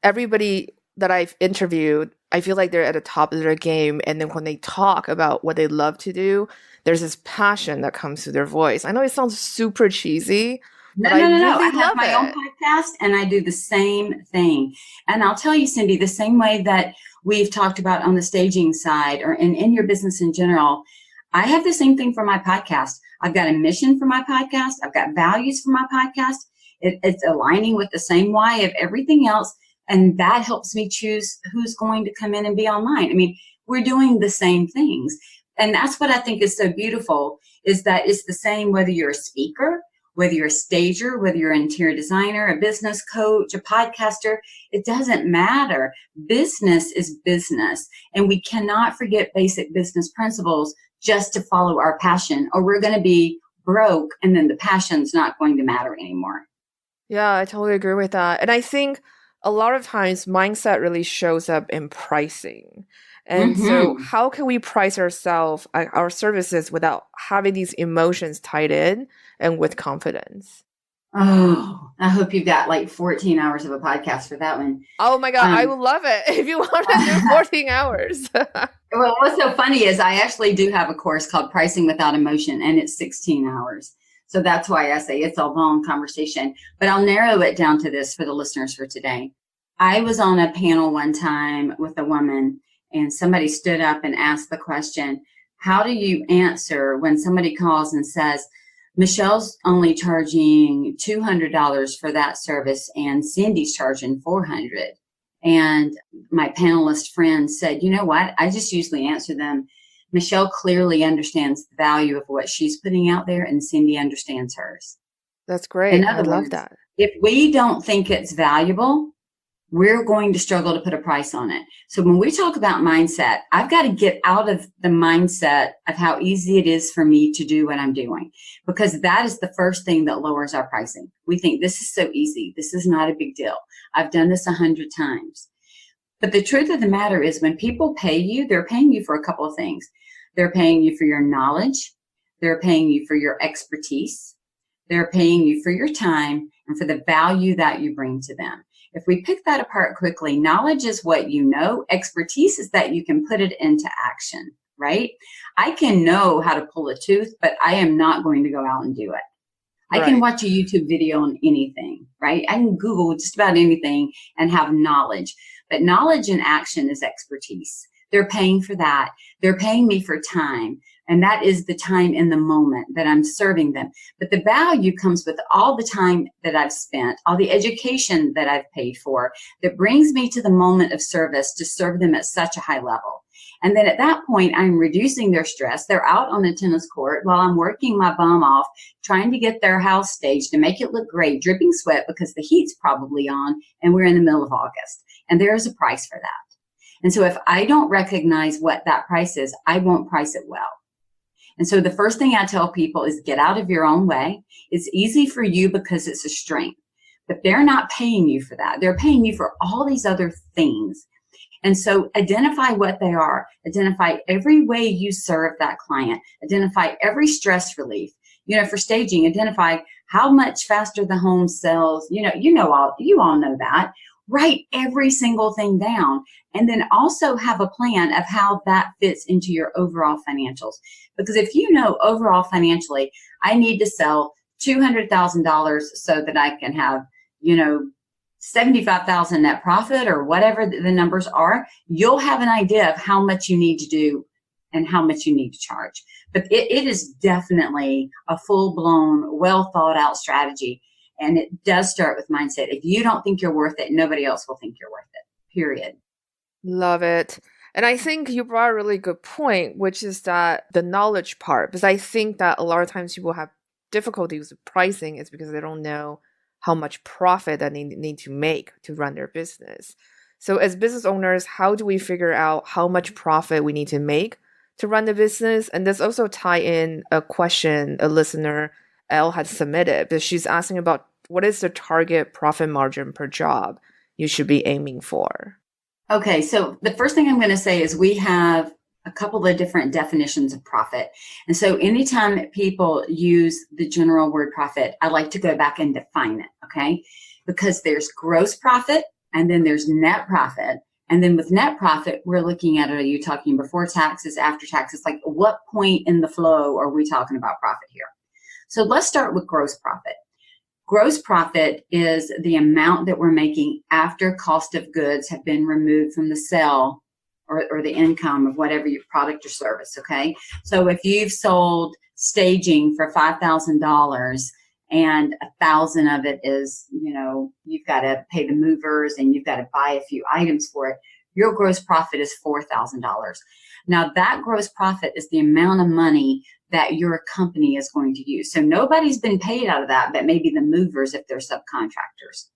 Everybody that I've interviewed, I feel like they're at the top of their game. And then when they talk about what they love to do, there's this passion that comes through their voice. I know it sounds super cheesy, but I really love it. I have my own podcast and I do the same thing. And I'll tell you, Cindy, the same way that we've talked about on the staging side or in your business in general, I have the same thing for my podcast. I've got a mission for my podcast. I've got values for my podcast. It's aligning with the same why of everything else. And that helps me choose who's going to come in and be online. I mean, we're doing the same things. And that's what I think is so beautiful is that it's the same whether you're a speaker, whether you're a stager, whether you're an interior designer, a business coach, a podcaster, it doesn't matter. Business is business. And we cannot forget basic business principles just to follow our passion or we're going to be broke and then the passion's not going to matter anymore. Yeah, I totally agree with that. And I think a lot of times mindset really shows up in pricing. And so how can we price ourselves, our services without having these emotions tied in and with confidence? Oh, I hope you've got like 14 hours of a podcast for that one. Oh my God, I would love it if you want to do 14 hours. Well, what's so funny is I actually do have a course called Pricing Without Emotion, and it's 16 hours. So that's why I say it's a long conversation. But I'll narrow it down to this for the listeners for today. I was on a panel one time with a woman, and somebody stood up and asked the question, how do you answer when somebody calls and says, Michelle's only charging $200 for that service and Cindy's charging $400. And my panelist friend said, you know what? I just usually answer them Michele clearly understands the value of what she's putting out there, and Cindy understands hers. That's great. In I other love words, that. if we don't think it's valuable, we're going to struggle to put a price on it. So when we talk about mindset, I've got to get out of the mindset of how easy it is for me to do what I'm doing, because that is the first thing that lowers our pricing. We think this is so easy. This is not a big deal. I've done this 100 times. But the truth of the matter is, when people pay you, they're paying you for a couple of things. They're paying you for your knowledge. They're paying you for your expertise. They're paying you for your time and for the value that you bring to them. If we pick that apart quickly, knowledge is what you know. Expertise is that you can put it into action, right? I can know how to pull a tooth, but I am not going to go out and do it. I can watch a YouTube video on anything, right? I can Google just about anything and have knowledge. But knowledge in action is expertise. They're paying for that. They're paying me for time. And that is the time in the moment that I'm serving them. But the value comes with all the time that I've spent, all the education that I've paid for, that brings me to the moment of service to serve them at such a high level. And then at that point, I'm reducing their stress. They're out on the tennis court while I'm working my bum off, trying to get their house staged to make it look great, dripping sweat because the heat's probably on and we're in the middle of August. And there is a price for that. And so if I don't recognize what that price is, I won't price it well. And so the first thing I tell people is get out of your own way. It's easy for you because it's a strength, but they're not paying you for that. They're paying you for all these other things. And so identify what they are. Identify every way you serve that client. Identify every stress relief. For staging, identify how much faster the home sells. You all know that. Write every single thing down, and then also have a plan of how that fits into your overall financials. Because if you know overall financially, I need to sell $200,000 so that I can have, $75,000 net profit or whatever the numbers are, you'll have an idea of how much you need to do and how much you need to charge. But it is definitely a full-blown, well-thought-out strategy. And it does start with mindset. If you don't think you're worth it, nobody else will think you're worth it, period. Love it. And I think you brought a really good point, which is that the knowledge part, because I think that a lot of times people have difficulties with pricing is because they don't know how much profit that they need to make to run their business. So as business owners, how do we figure out how much profit we need to make to run the business? And this also tie in a question a listener, Elle, had submitted, but she's asking about what is the target profit margin per job you should be aiming for? Okay, so the first thing I'm going to say is we have a couple of different definitions of profit. And so anytime people use the general word profit, I like to go back and define it, okay? Because there's gross profit and then there's net profit. And then with net profit, we're looking at it, are you talking before taxes, after taxes? Like what point in the flow are we talking about profit here? So let's start with gross profit. Gross profit is the amount that we're making after cost of goods have been removed from the sale or the income of whatever your product or service, okay? So if you've sold staging for $5,000 and $1,000 of it is, you've got to pay the movers and you've got to buy a few items for it, your gross profit is $4,000. Now that gross profit is the amount of money that your company is going to use. So nobody's been paid out of that, but maybe the movers if they're subcontractors.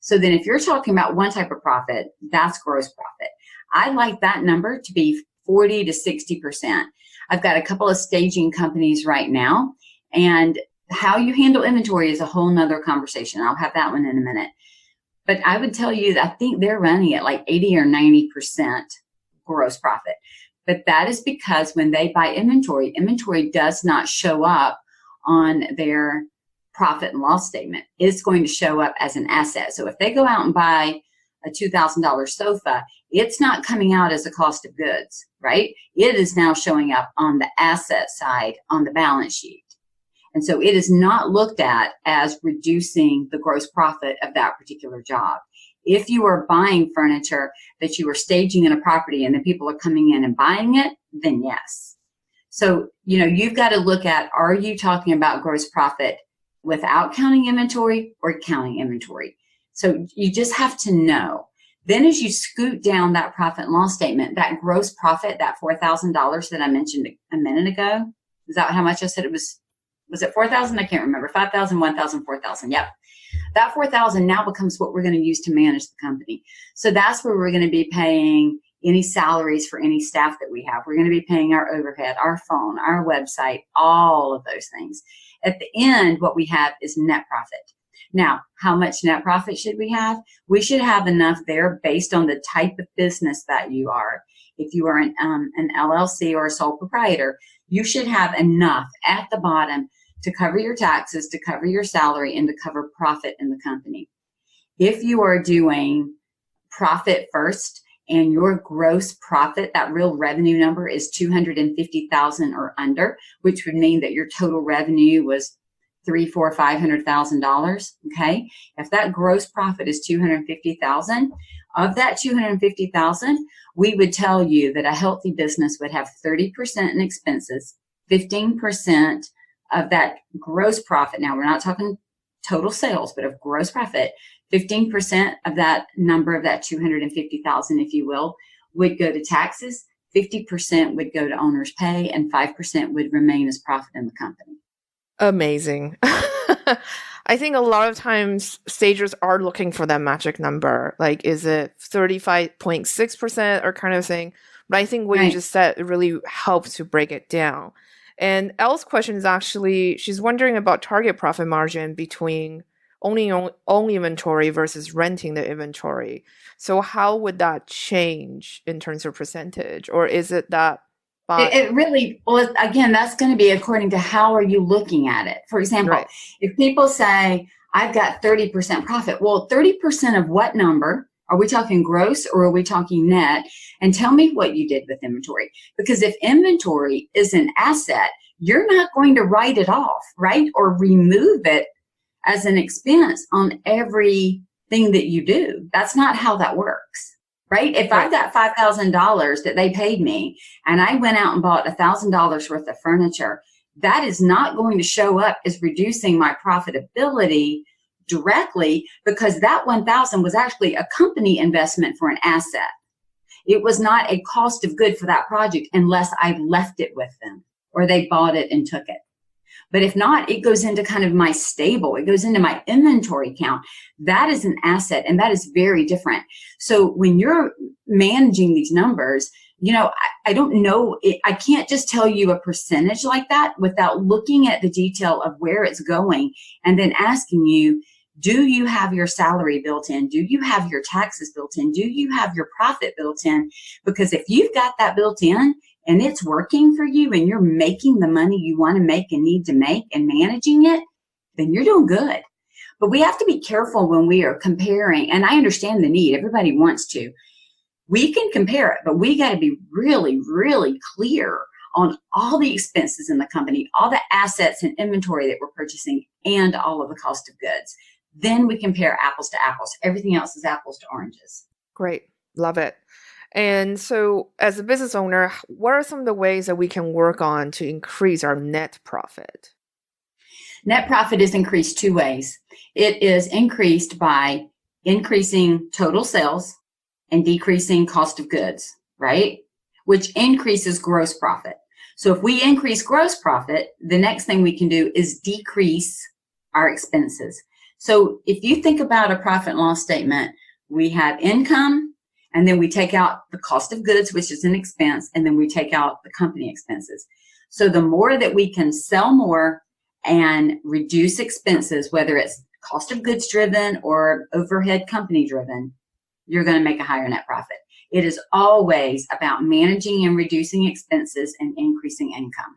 So then if you're talking about one type of profit, that's gross profit. I like that number to be 40 to 60%. I've got a couple of staging companies right now, and how you handle inventory is a whole nother conversation. I'll have that one in a minute. But I would tell you that I think they're running at like 80 or 90% gross profit. But that is because when they buy inventory, inventory does not show up on their profit and loss statement. It's going to show up as an asset. So if they go out and buy a $2,000 sofa, it's not coming out as a cost of goods, right? It is now showing up on the asset side on the balance sheet. And so it is not looked at as reducing the gross profit of that particular job. If you are buying furniture that you are staging in a property and then people are coming in and buying it, then yes. So, you've got to look at, are you talking about gross profit without counting inventory or counting inventory? So you just have to know Then as you scoot down that profit and loss statement, that gross profit, that $4,000 that I mentioned a minute ago, is that how much I said it was? Was it 4,000? I can't remember. 5,000, 1,000, 4,000. Yep. That 4,000 now becomes what we're going to use to manage the company. So that's where we're going to be paying any salaries for any staff that we have. We're going to be paying our overhead, our phone, our website, all of those things. At the end, what we have is net profit. Now, how much net profit should we have? We should have enough there based on the type of business that you are. If you are an LLC or a sole proprietor, you should have enough at the bottom to cover your taxes, to cover your salary, and to cover profit in the company. If you are doing profit first and your gross profit, that real revenue number is $250,000 or under, which would mean that your total revenue was $300,000, $400,000, $500,000. Okay. If that gross profit is $250,000, of that $250,000, we would tell you that a healthy business would have 30% in expenses, 15% of that gross profit. Now we're not talking total sales, but of gross profit, 15% of that number of that 250,000, if you will, would go to taxes, 50% would go to owner's pay, and 5% would remain as profit in the company. Amazing. I think a lot of times stagers are looking for that magic number. Like, is it 35.6% or kind of thing? But I think what you just said really helps to break it down. And Elle's question is actually, she's wondering about target profit margin between owning own inventory versus renting the inventory. So how would that change in terms of percentage? Or is it that it really, well, again, that's going to be according to how are you looking at it. For example, if people say, I've got 30% profit, well, 30% of what number? Are we talking gross or are we talking net? And tell me what you did with inventory. Because if inventory is an asset, you're not going to write it off, right? Or remove it as an expense on everything that you do. That's not how that works. Right? If I've got $5,000 that they paid me and I went out and bought $1,000 worth of furniture, that is not going to show up as reducing my profitability directly, because that 1,000 was actually a company investment for an asset. It was not a cost of good for that project unless I left it with them or they bought it and took it. But if not, it goes into kind of my stable. It goes into my inventory count. That is an asset, and that is very different. So when you're managing these numbers, you know, I don't know. I can't just tell you a percentage like that without looking at the detail of where it's going and then asking you, do you have your salary built in? Do you have your taxes built in? Do you have your profit built in? Because if you've got that built in, and it's working for you and you're making the money you want to make and need to make and managing it, then you're doing good. But we have to be careful when we are comparing. And I understand the need. Everybody wants to. We can compare it, but we got to be really, really clear on all the expenses in the company, all the assets and inventory that we're purchasing, and all of the cost of goods. Then we compare apples to apples. Everything else is apples to oranges. Great. Love it. And so as a business owner, what are some of the ways that we can work on to increase our net profit? Net profit is increased two ways. It is increased by increasing total sales and decreasing cost of goods, right? Which increases gross profit. So if we increase gross profit, the next thing we can do is decrease our expenses. So if you think about a profit and loss statement, we have income, and then we take out the cost of goods, which is an expense, and then we take out the company expenses. So the more that we can sell more and reduce expenses, whether it's cost of goods driven or overhead company driven, you're going to make a higher net profit. It is always about managing and reducing expenses and increasing income.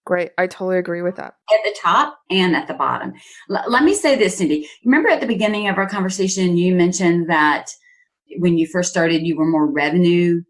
Great. I totally agree with that. At the top and at the bottom. Let me say this, Cindy. Remember at the beginning of our conversation, you mentioned that when you first started, you were more revenue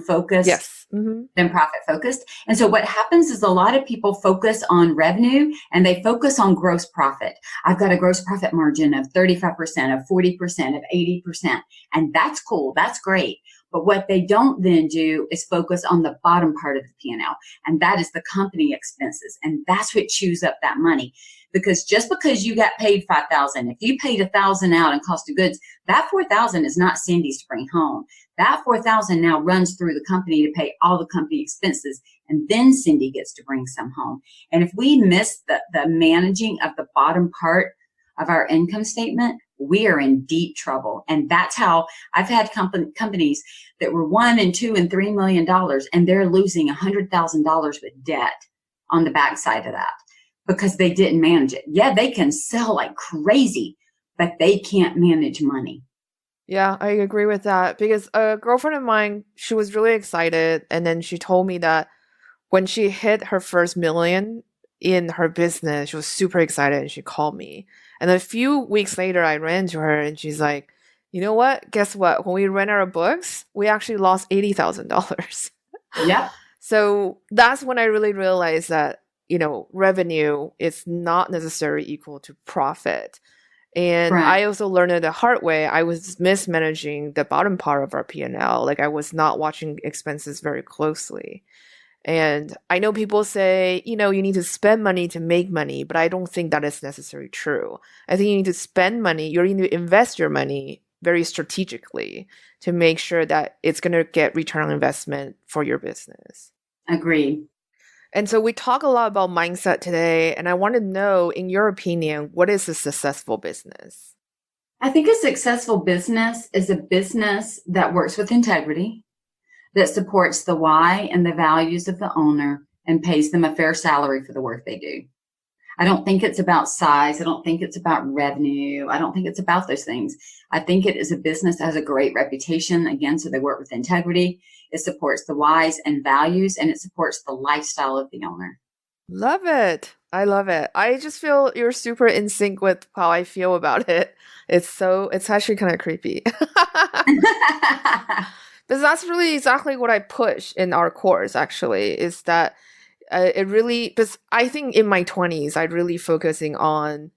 focused than profit focused. And so what happens is a lot of people focus on revenue and they focus on gross profit. I've got a gross profit margin of 35%, of 40%, of 80%. And that's cool. That's great. But what they don't then do is focus on the bottom part of the P&L, and that is the company expenses. And that's what chews up that money. Because just because you got paid $5,000, if you paid $1,000 out in cost of goods, that $4,000 is not Cindy's to bring home. That $4,000 now runs through the company to pay all the company expenses, and then Cindy gets to bring some home. And if we miss the managing of the bottom part of our income statement, we are in deep trouble. And that's how I've had companies that were $1 and $2 and $3 million, and they're losing $100,000 with debt on the backside of that because they didn't manage it. Yeah, they can sell like crazy, but they can't manage money. Yeah, I agree with that because a girlfriend of mine, she was really excited. And then she told me that when she hit her first million in her business, she was super excited and she called me. And a few weeks later, I ran to her and she's like, you know what? Guess what? When we ran our books, we actually lost $80,000. Yeah. So that's when I really realized that, revenue is not necessarily equal to profit. And Correct. I also learned it the hard way. I was mismanaging the bottom part of our P&L. Like I was not watching expenses very closely. And I know people say, you need to spend money to make money, but I don't think that is necessarily true. I think you need to spend money, you need to invest your money very strategically to make sure that it's going to get return on investment for your business. Agreed. And so we talk a lot about mindset today, and I want to know, in your opinion, what is a successful business? I think a successful business is a business that works with integrity, that supports the why and the values of the owner, and pays them a fair salary for the work they do. I don't think it's about size. I don't think it's about revenue. I don't think it's about those things. I think it is a business that has a great reputation. Again, so they work with integrity. It supports the whys and values, and it supports the lifestyle of the owner. Love it. I love it. I just feel you're super in sync with how I feel about it. It's actually kind of creepy. But that's really exactly what I push in our course, actually, is that because I think in my 20s, I'm really focusing on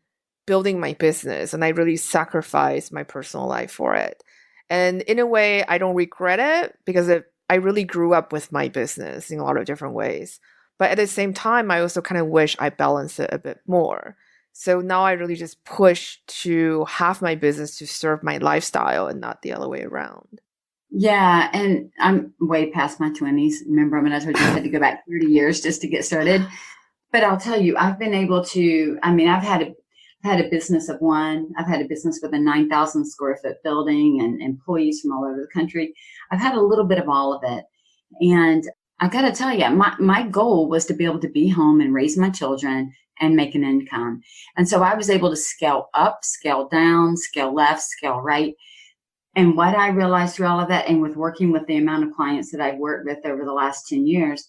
building my business and I really sacrificed my personal life for it. And in a way, I don't regret it because I really grew up with my business in a lot of different ways. But at the same time, I also kind of wish I balanced it a bit more. So now I really just push to have my business to serve my lifestyle and not the other way around. Yeah, and I'm way past my 20s. Remember, when I told you I had to go back 30 years just to get started. But I'll tell you, I've been able to, I've had a business of one. I've had a business with a 9,000 square foot building and employees from all over the country. I've had a little bit of all of it. And I got to tell you, my goal was to be able to be home and raise my children and make an income. And so I was able to scale up, scale down, scale left, scale right. And what I realized through all of that, and with working with the amount of clients that I've worked with over the last 10 years,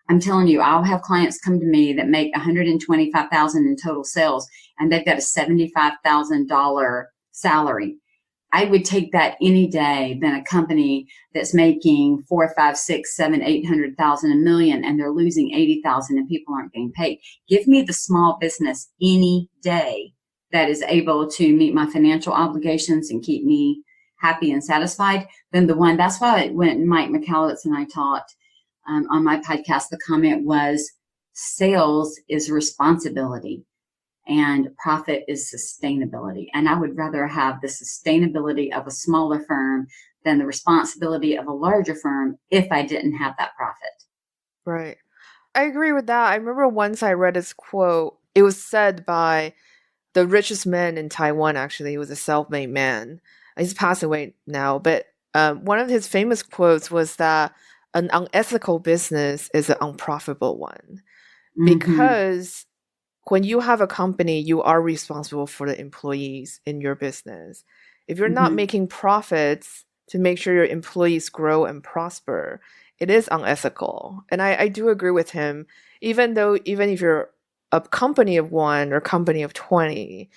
I'm telling you, I'll have clients come to me that make $125,000 in total sales, and they've got a $75,000 salary. I would take that any day than a company that's making 4, 5, 6, 7, 800,000, $1 million, and they're losing 80,000 and people aren't getting paid. Give me the small business any day that is able to meet my financial obligations and keep me happy and satisfied than the one. That's why when Mike Micheles and I talked on my podcast, the comment was sales is responsibility and profit is sustainability. And I would rather have the sustainability of a smaller firm than the responsibility of a larger firm if I didn't have that profit. Right. I agree with that. I remember once I read this quote. It was said by the richest man in Taiwan, actually. He was a self-made man. He's passed away now, but one of his famous quotes was that an unethical business is an unprofitable one. Because when you have a company, you are responsible for the employees in your business. If you're not making profits to make sure your employees grow and prosper, it is unethical. And I do agree with him, even if you're a company of 1 or company of 20,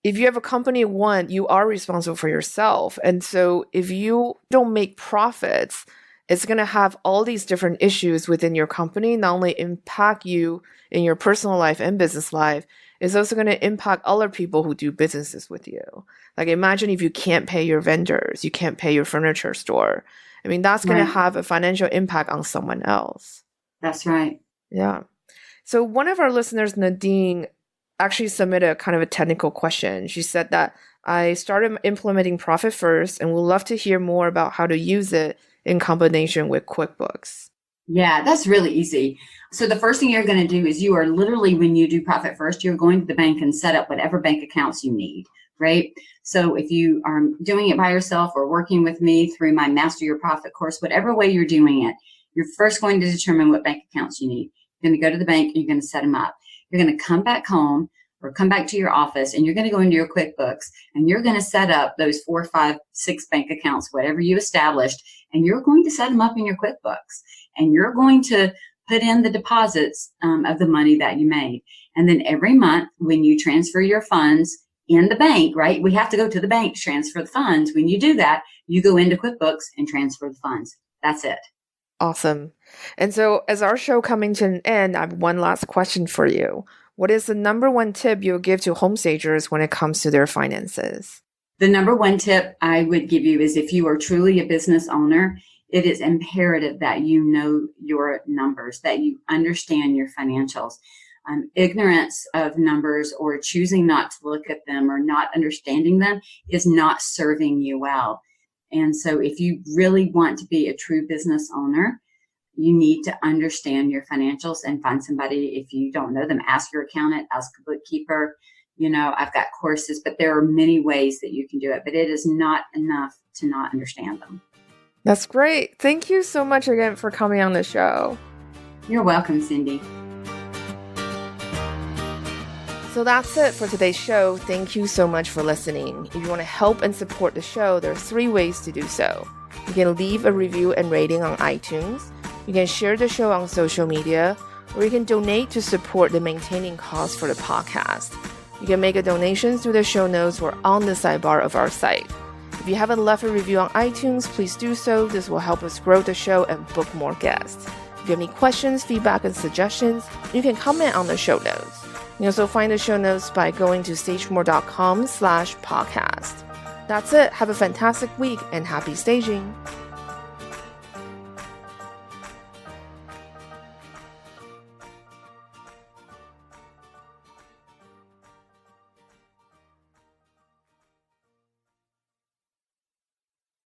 if you have a company of 1, you are responsible for yourself. And so if you don't make profits, it's going to have all these different issues within your company, not only impact you in your personal life and business life, it's also going to impact other people who do businesses with you. Like imagine if you can't pay your vendors, you can't pay your furniture store. I mean, that's going to Right. have a financial impact on someone else. That's right. Yeah. So one of our listeners, Nadine, actually submitted a kind of a technical question. She said that I started implementing Profit First and would love to hear more about how to use it in combination with QuickBooks. Yeah, that's really easy. So the first thing you're going to do is you are literally, when you do Profit First, you're going to the bank and set up whatever bank accounts you need, right? So if you are doing it by yourself or working with me through my Master Your Profit course, whatever way you're doing it, you're first going to determine what bank accounts you need. You're going to go to the bank and you're going to set them up. You're going to come back home or come back to your office and you're going to go into your QuickBooks and you're going to set up those 4, 5, 6 bank accounts, whatever you established, and you're going to set them up in your QuickBooks. And you're going to put in the deposits of the money that you made. And then every month when you transfer your funds in the bank, right? We have to go to the bank to transfer the funds. When you do that, you go into QuickBooks and transfer the funds. That's it. Awesome. And so as our show coming to an end, I have one last question for you. What is the number one tip you'll give to homestagers when it comes to their finances? The number one tip I would give you is if you are truly a business owner, it is imperative that you know your numbers, that you understand your financials. Ignorance of numbers or choosing not to look at them or not understanding them is not serving you well. And so if you really want to be a true business owner, you need to understand your financials and find somebody. If you don't know them, ask your accountant, ask a bookkeeper. You know, I've got courses, but there are many ways that you can do it, but it is not enough to not understand them. That's great. Thank you so much again for coming on the show. You're welcome, Cindy. So that's it for today's show. Thank you so much for listening. If you want to help and support the show, there are 3 ways to do so. You can leave a review and rating on iTunes. You can share the show on social media, or you can donate to support the maintaining costs for the podcast. You can make a donation through the show notes or on the sidebar of our site. If you haven't left a review on iTunes, please do so. This will help us grow the show and book more guests. If you have any questions, feedback, and suggestions, you can comment on the show notes. You can also find the show notes by going to stagemore.com/podcast. That's it. Have a fantastic week and happy staging.